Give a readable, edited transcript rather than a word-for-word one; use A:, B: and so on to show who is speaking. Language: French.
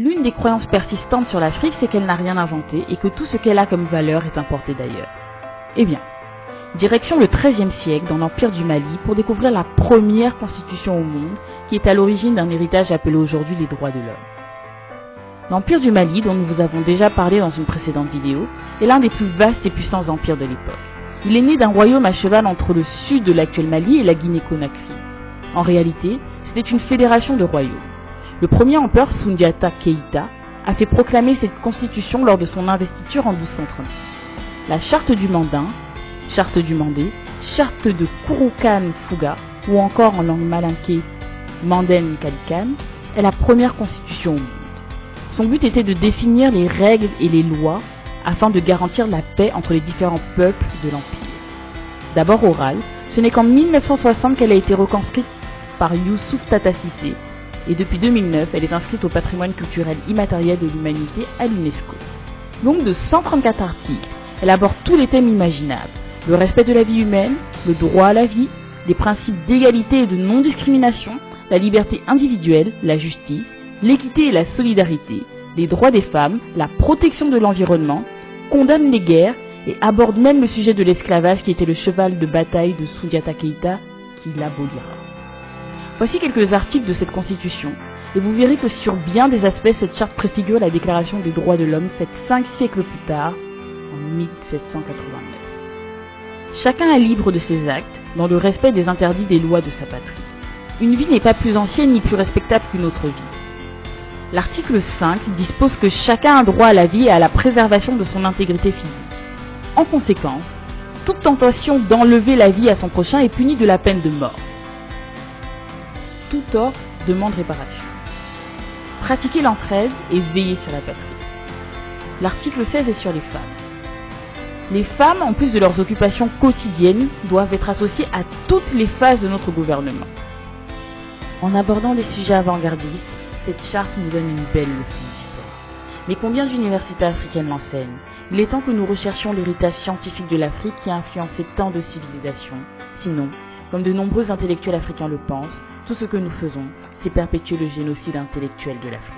A: L'une des croyances persistantes sur l'Afrique, c'est qu'elle n'a rien inventé et que tout ce qu'elle a comme valeur est importé d'ailleurs. Eh bien, direction le XIIIe siècle dans l'Empire du Mali pour découvrir la première constitution au monde qui est à l'origine d'un héritage appelé aujourd'hui les droits de l'homme. L'Empire du Mali, dont nous vous avons déjà parlé dans une précédente vidéo, est l'un des plus vastes et puissants empires de l'époque. Il est né d'un royaume à cheval entre le sud de l'actuel Mali et la Guinée-Conakry. En réalité, c'était une fédération de royaumes. Le premier empereur Soundiata Keïta a fait proclamer cette constitution lors de son investiture en 1236. La charte du Mandin, charte du Mandé, charte de Kouroukan Fouga, ou encore en langue malinké Manden Kalikan, est la première constitution au monde. Son but était de définir les règles et les lois afin de garantir la paix entre les différents peuples de l'Empire. D'abord orale, ce n'est qu'en 1960 qu'elle a été reconstruite par Youssouf Tata Cissé, et depuis 2009, elle est inscrite au patrimoine culturel immatériel de l'humanité à l'UNESCO. Longue de 134 articles, elle aborde tous les thèmes imaginables, le respect de la vie humaine, le droit à la vie, les principes d'égalité et de non-discrimination, la liberté individuelle, la justice, l'équité et la solidarité, les droits des femmes, la protection de l'environnement, condamne les guerres et aborde même le sujet de l'esclavage qui était le cheval de bataille de Soundiata Keïta qui l'abolira. Voici quelques articles de cette constitution et vous verrez que sur bien des aspects cette charte préfigure la déclaration des droits de l'homme faite 5 siècles plus tard, en 1789. Chacun est libre de ses actes dans le respect des interdits des lois de sa patrie. Une vie n'est pas plus ancienne ni plus respectable qu'une autre vie. L'article 5 dispose que chacun a droit à la vie et à la préservation de son intégrité physique. En conséquence, toute tentation d'enlever la vie à son prochain est punie de la peine de mort. Tout tort demande réparation. Pratiquer l'entraide et veiller sur la patrie. L'article 16 est sur les femmes. Les femmes, en plus de leurs occupations quotidiennes, doivent être associées à toutes les phases de notre gouvernement. En abordant des sujets avant-gardistes, cette charte nous donne une belle leçon d'histoire. Mais combien d'universités africaines l'enseignent? Il est temps que nous recherchions l'héritage scientifique de l'Afrique qui a influencé tant de civilisations. Sinon, comme de nombreux intellectuels africains le pensent, tout ce que nous faisons, c'est perpétuer le génocide intellectuel de l'Afrique.